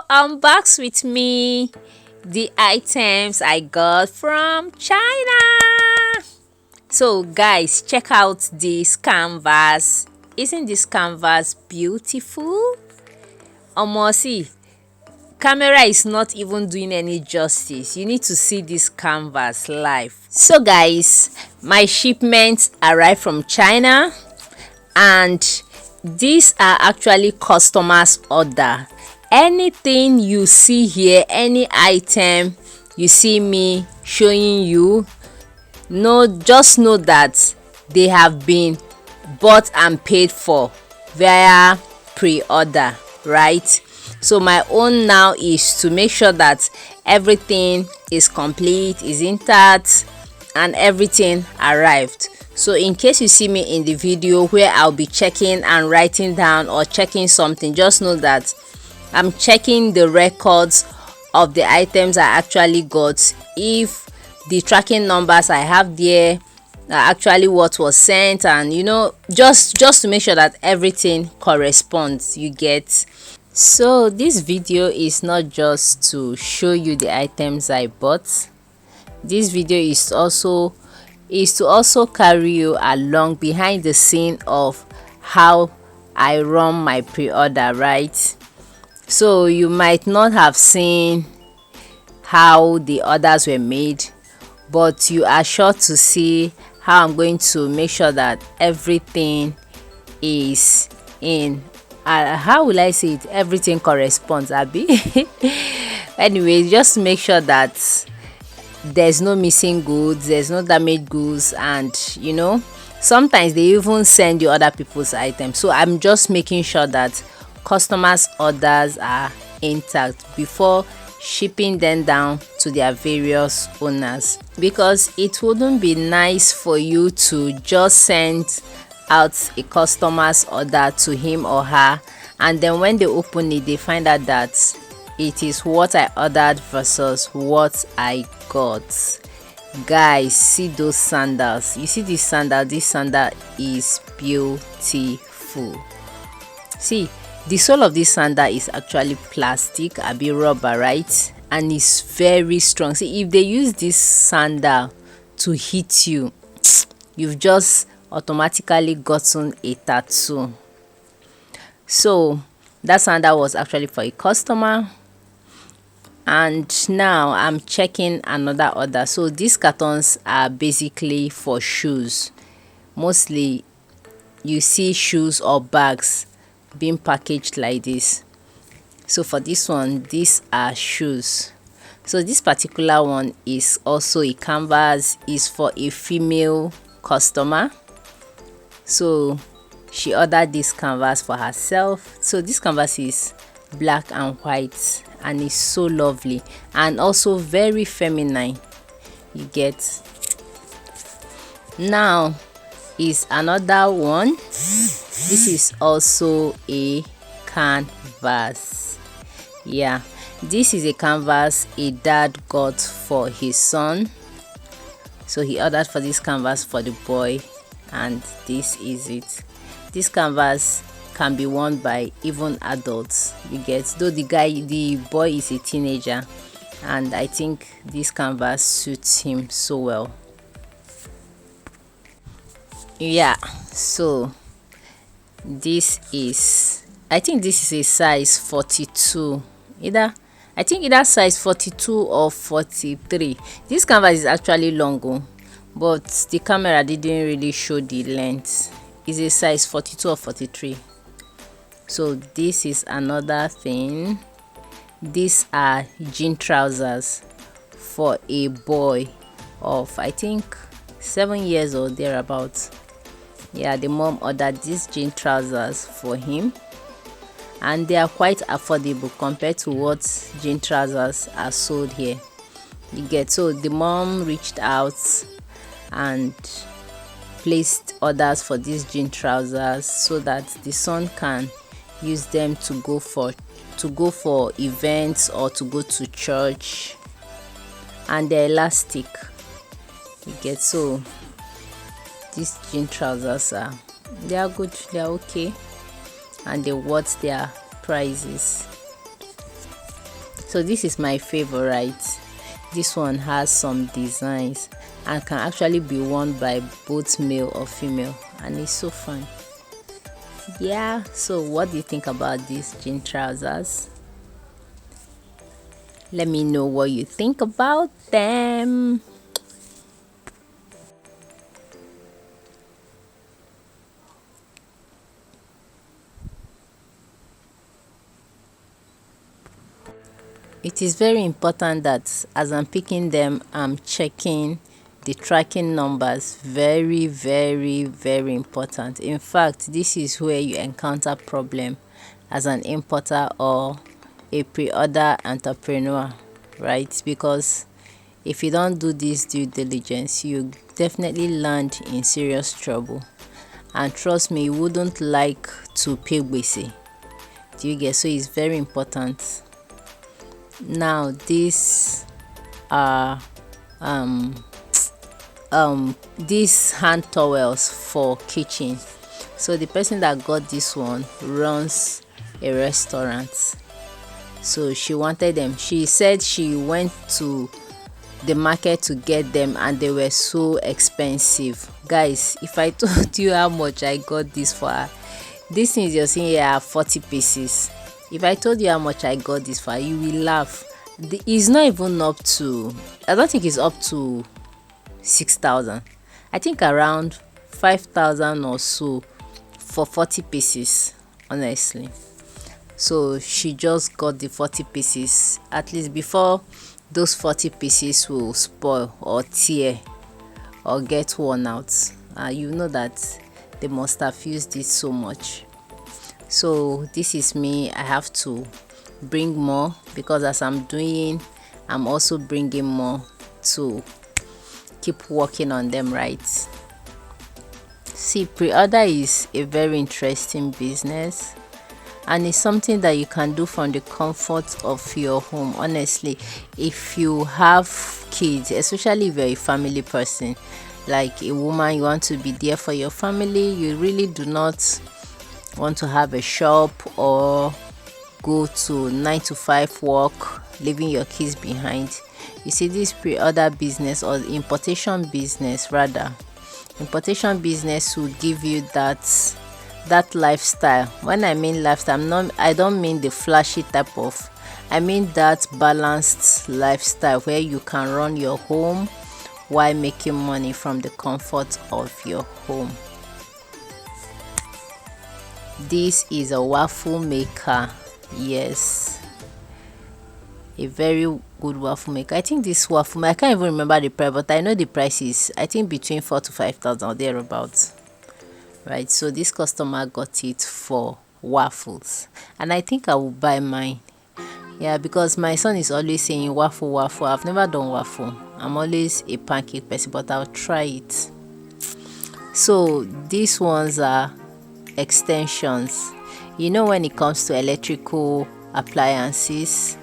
unbox with me the items I got from China. So guys, check out this canvas. Isn't this canvas beautiful? See, camera is not even doing any justice. You need to see this canvas live. So guys, my shipments arrived from China, and these are actually customers' order. Anything you see here, any item you see me showing you, just know that they have been bought and paid for via pre-order, right? So my own now is to make sure that everything is complete, is intact, and everything arrived. So in case you see me in the video where I'll be checking and writing down or checking something, just know that I'm checking the records of the items I actually got. If the tracking numbers I have there are actually what was sent, and just to make sure that everything corresponds, you get. So this video is not just to show you the items I bought. This video is to also carry you along behind the scene of how I run my pre-order, right? So you might not have seen how the orders were made, but you are sure to see how I'm going to make sure that everything is in how will I say it, everything corresponds, Abby. Anyway, just to make sure that there's no missing goods, there's no damaged goods, and sometimes they even send you other people's items. So I'm just making sure that customers' orders are intact before shipping them down to their various owners, because it wouldn't be nice for you to just send out a customer's order to him or her, and then when they open it they find out that it is what I ordered versus what I got. Guys, see those sandals. You see this sandal? This sandal is beautiful. See, the sole of this sandal is actually plastic, be rubber, right? And it's very strong. See, if they use this sandal to hit you, you've just automatically gotten a tattoo. So that sandal was actually for a customer, and now I'm checking another order. So these cartons are basically for shoes. Mostly you see shoes or bags being packaged like this. So for this one, these are shoes. So this particular one is also a canvas, is for a female customer. So she ordered this canvas for herself. So this canvas is black and white, and it's so lovely and also very feminine, you get. Now is another one. This is also a canvas. Yeah, this is a canvas a dad got for his son. So he ordered for this canvas for the boy, and this is it. This canvas can be worn by even adults, you get, though the boy is a teenager, and I think this canvas suits him so well. Yeah, so this is, I think this is a size 42, either size 42 or 43. This canvas is actually long, but the camera didn't really show the length. It's a size 42 or 43. So this is another thing. These are jean trousers for a boy of, I think, 7 years or thereabouts. Yeah, the mom ordered these jean trousers for him, and they are quite affordable compared to what jean trousers are sold here, you get. So the mom reached out and placed orders for these jean trousers so that the son can use them to go for events or to go to church. And they're elastic, you get. So these jean trousers they are good, they are okay, and they worth their prices. So this is my favorite. This one has some designs and can actually be worn by both male or female, and it's so fun. Yeah, so what do you think about these jean trousers? Let me know what you think about them. It is very important that as I'm picking them, I'm checking the tracking numbers. Very, very, very important. In fact, this is where you encounter problem as an importer or a pre-order entrepreneur, right? Because if you don't do this due diligence, you definitely land in serious trouble. And trust me, you wouldn't like to pay gbese. Do you get? So it's very important. Now these are these hand towels for kitchen. So the person that got this one runs a restaurant, so she wanted them. She said she went to the market to get them and they were so expensive. Guys, if I told you how much I got this for her, this thing you're seeing here are 40 pieces. If I told you how much I got this for, you will laugh. It's not even up to, I don't think it's up to 6,000. I think around 5,000 or so for 40 pieces, honestly. So she just got the 40 pieces, at least before those 40 pieces will spoil or tear or get worn out. You know that they must have used it so much. So this is me. I have to bring more because as I'm doing, I'm also bringing more to keep working on them, right? See, pre-order is a very interesting business and it's something that you can do from the comfort of your home. Honestly, if you have kids, especially if you're a family person, like a woman, you want to be there for your family, you really do not want to have a shop or go to 9 to 5 work, leaving your kids behind. You see, this pre-order business or importation business rather, importation business will give you that lifestyle. When I mean lifestyle, I don't mean the flashy type of, I mean that balanced lifestyle where you can run your home while making money from the comfort of your home. This is a waffle maker. Yes, a very good waffle maker. I think this waffle maker, I can't even remember the price, but I know the price is, I think, between 4,000 to 5,000 or thereabouts, right? So this customer got it for waffles and I think I will buy mine. Yeah, because my son is always saying waffle. I've never done waffle. I'm always a pancake person, but I'll try it. So these ones are extensions. You know, when it comes to electrical appliances,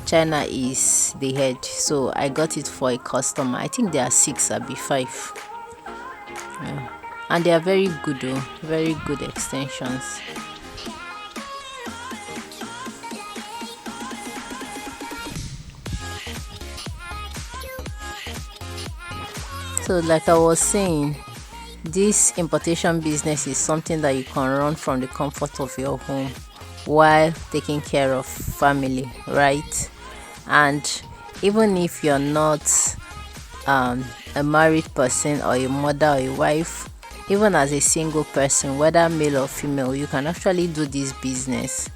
China is the head. So I got it for a customer. I think there are 6 or 5. Yeah. And they are very good though, very good extensions. So like I was saying, this importation business is something that you can run from the comfort of your home while taking care of family, right? And even if you're not a married person or a mother or a wife, even as a single person, whether male or female, you can actually do this business.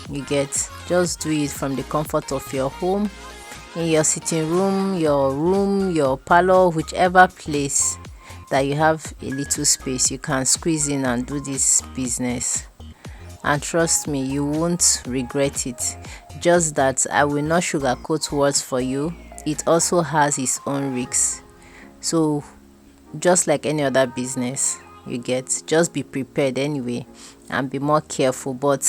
You get, just do it from the comfort of your home, in your sitting room, your parlor, whichever place that you have a little space, you can squeeze in and do this business. And trust me, you won't regret it. Just that I will not sugarcoat words for you. It also has its own risks. So just like any other business, you get, just be prepared anyway and be more careful. But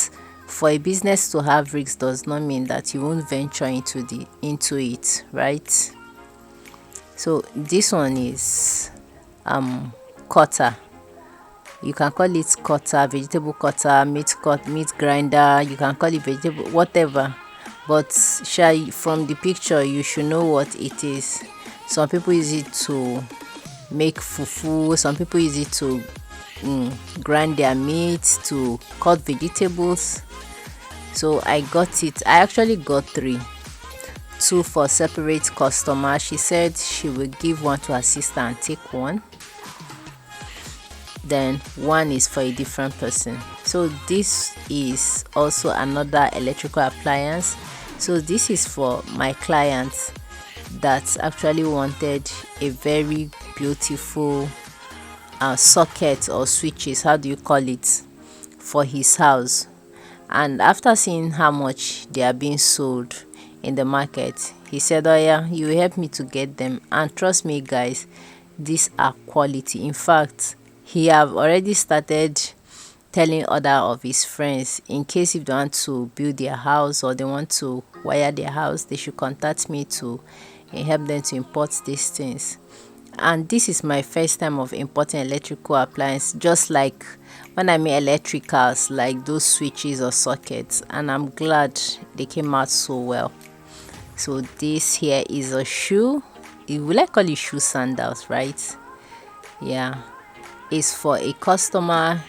for a business to have risks does not mean that you won't venture into it, right? So this one is cutter. You can call it cutter, vegetable cutter, meat grinder, you can call it vegetable, whatever. but from the picture you should know what it is. Some people use it to make fufu, some people use it to grind their meat, to cut vegetables. So I got it. I actually got three, two for separate customer. She said she will give one to her sister and take one, then one is for a different person. So this is also another electrical appliance. So this is for my clients that actually wanted a very beautiful socket or switches, how do you call it, for his house. And after seeing how much they are being sold in the market, he said, oh yeah, you help me to get them. And trust me guys, these are quality. In fact, he have already started telling other of his friends, in case if they want to build their house or they want to wire their house, they should contact me to help them to import these things. And this is my first time of importing electrical appliance, just like when I mean electricals, like those switches or sockets, and I'm glad they came out so well. So this here is a shoe. Will I call it shoe sandals, right? Yeah, it's for a customer.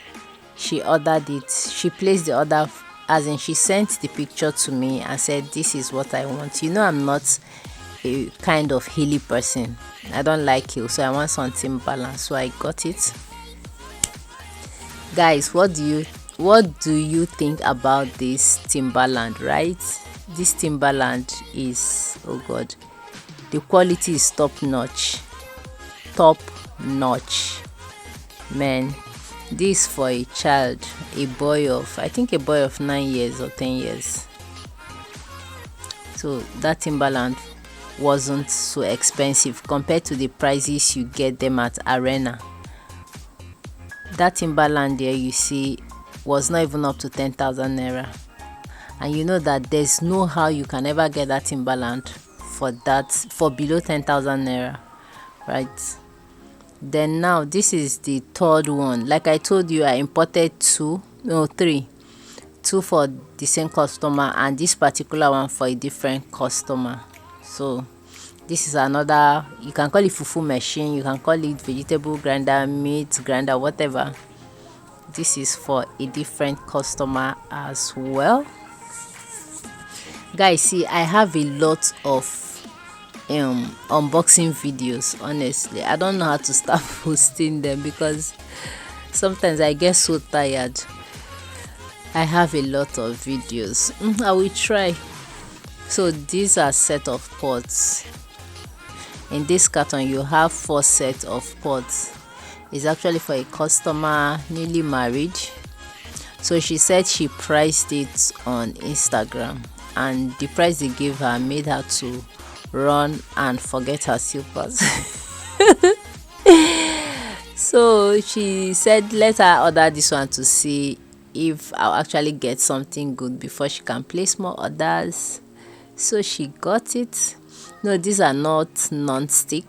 She ordered it, she placed the order, as in she sent the picture to me and said, this is what I want. You know, I'm not a kind of hilly person. I don't like heel, so I want something balanced, so I got it. Guys, what do you think about this Timberland, right? This Timberland is, oh god, the quality is top notch, man. This for a child, a boy of, I think, a boy of 9 years or 10 years. So that Timberland wasn't so expensive compared to the prices you get them at Arena. That Timberland there you see was not even up to 10,000 naira, and you know that there's no how you can ever get that Timberland for below 10,000 naira, right? Then now this is the third one. Like I told you, I imported three for the same customer, and this particular one for a different customer. So this is another, you can call it fufu machine, you can call it vegetable grinder, meat grinder, whatever. This is for a different customer as well. Guys, see, I have a lot of unboxing videos. Honestly, I don't know how to start posting them because sometimes I get so tired. I have a lot of videos. I will try. So these are set of pots. In this carton you have 4 sets of pots. It's actually for a customer newly married. So she said she priced it on Instagram, and the price they gave her made her to run and forget her slippers. So she said let her order this one to see if I'll actually get something good before she can place more orders. So she got it. No, these are not non-stick.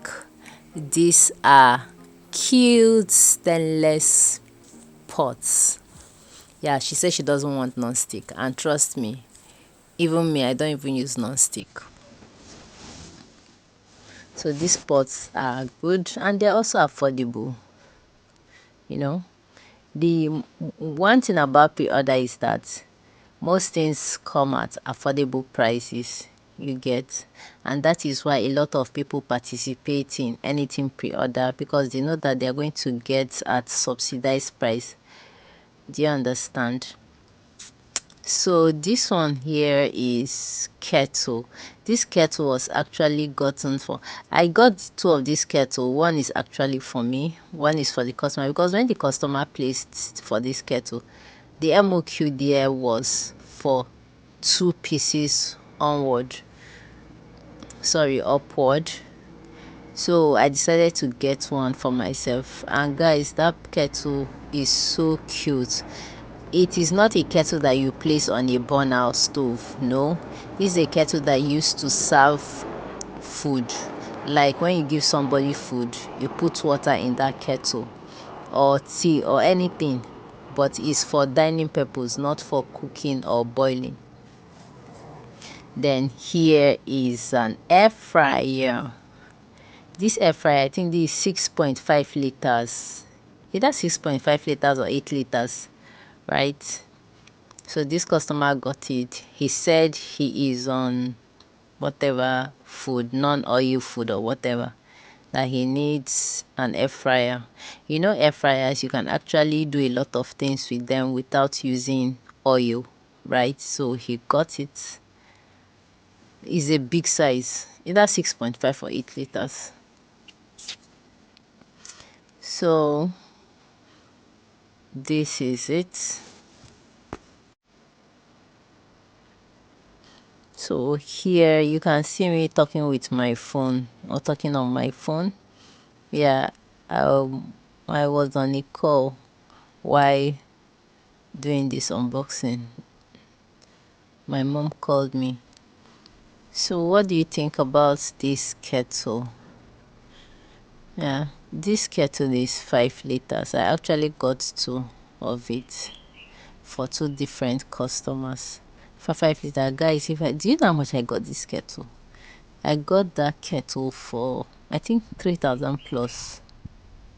These are cute stainless pots. Yeah, she said she doesn't want non-stick, and trust me, even me, I don't even use non-stick. So these pots are good, and they're also affordable. You know, the one thing about pre-order is that most things come at affordable prices, you get, and that is why a lot of people participate in anything pre-order, because they know that they're going to get at subsidized price. Do you understand? So this one here is kettle. This kettle was actually gotten for, I got 2 of this kettle. One is actually for me, one is for the customer, because when the customer placed for this kettle, the MOQ there was for 2 pieces upward. So I decided to get one for myself. And guys, that kettle is so cute. It is not a kettle that you place on a burner stove. No, this is a kettle that used to serve food. Like when you give somebody food, you put water in that kettle, or tea or anything, but it's for dining purpose, not for cooking or boiling. Then here is an air fryer. This air fryer, I think this is 6.5 liters, either 6.5 liters or 8 liters, right? So this customer got it. He said he is on whatever food, non-oil food or whatever, that he needs an air fryer. You know, air fryers, you can actually do a lot of things with them without using oil, right? So he got it. It's a big size, either 6.5 or 8 liters. So this is it. So here you can see me talking with my phone, or talking on my phone. Yeah, I was on a call while doing this unboxing. My mom called me. So what do you think about this kettle? Yeah, this kettle is 5 liters. I actually got 2 of it for 2 different customers for 5 liter. Guys, if I do you know how much I got this kettle? I got that kettle for I think 3,000 plus,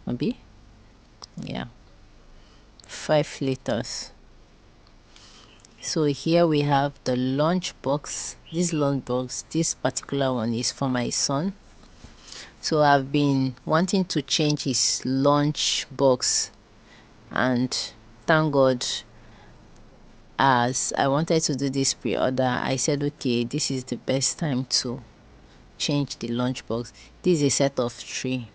maybe. Yeah, 5 liters. So here we have the lunch box. This lunch box, this particular one is for my son. So I've been wanting to change his lunch box, and thank God, as I wanted to do this pre-order, I said okay, this is the best time to change the lunch box. This is a set of 3.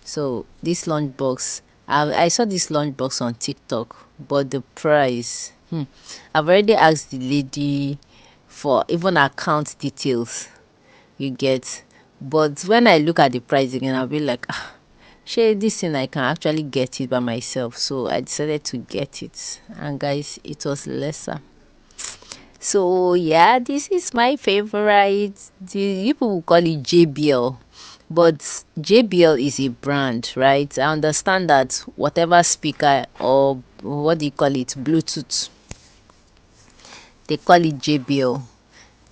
So this lunch box, I saw this lunch box on TikTok, but the price, I've already asked the lady for even account details, you get. But when I look at the price again, I'll be like, shey this thing I can actually get it by myself. So I decided to get it, and guys, it was lesser. So yeah, this is my favorite. The people will call it JBL, but JBL is a brand, right? I understand that whatever speaker, or what do you call it, Bluetooth, they call it JBL.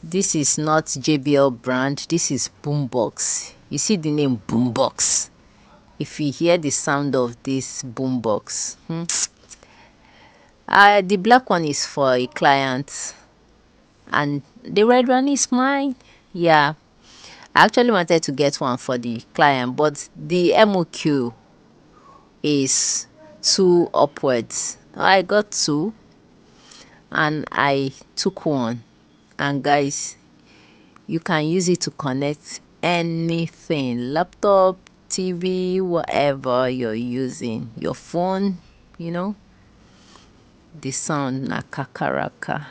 This is not JBL brand. This is Boombox. You see the name Boombox. If you hear the sound of this Boombox, the black one is for a client, and the red one is mine. Yeah, I actually wanted to get one for the client, but the MOQ is 2 upwards. I got 2 and I took 1. And guys, you can use it to connect anything, laptop, TV, whatever you're using, your phone, you know. The sound na kakaraka.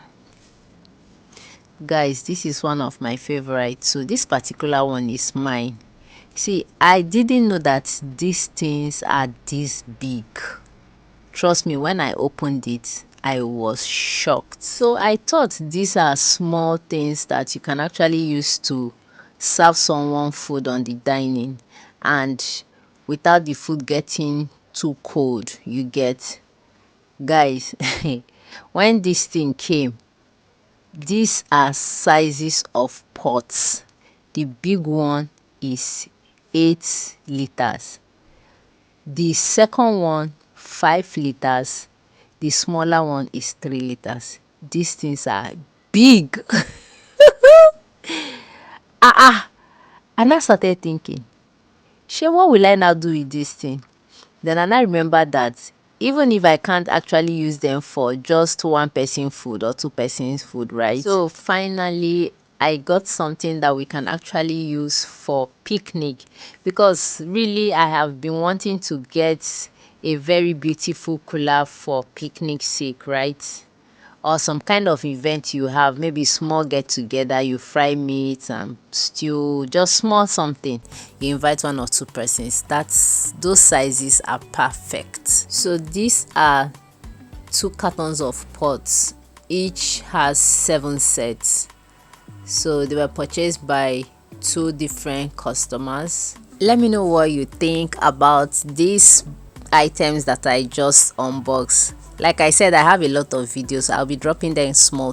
Guys, this is one of my favorites. So this particular one is mine. See, I didn't know that these things are this big. Trust me, when I opened it, I was shocked. So I thought these are small things that you can actually use to serve someone food on the dining, and without the food getting too cold, you get. Guys, when this thing came, these are sizes of pots. The big one is 8 liters. The second one, 5 liters. The smaller one is 3 liters. These things are big. And I started thinking, shey, what will I now do with this thing? Then I now remember that even if I can't actually use them for just 1 person food or 2 persons food, right? So finally I got something that we can actually use for picnic, because really I have been wanting to get a very beautiful cooler for picnic sake, right? Or some kind of event you have, maybe small get together, you fry meat and stew, just small something, you invite 1 or 2 persons. Those sizes are perfect. So these are 2 cartons of pots, each has 7 sets. So they were purchased by 2 different customers. Let me know what you think about these items that I just unboxed. Like I said, I have a lot of videos. I'll be dropping them small.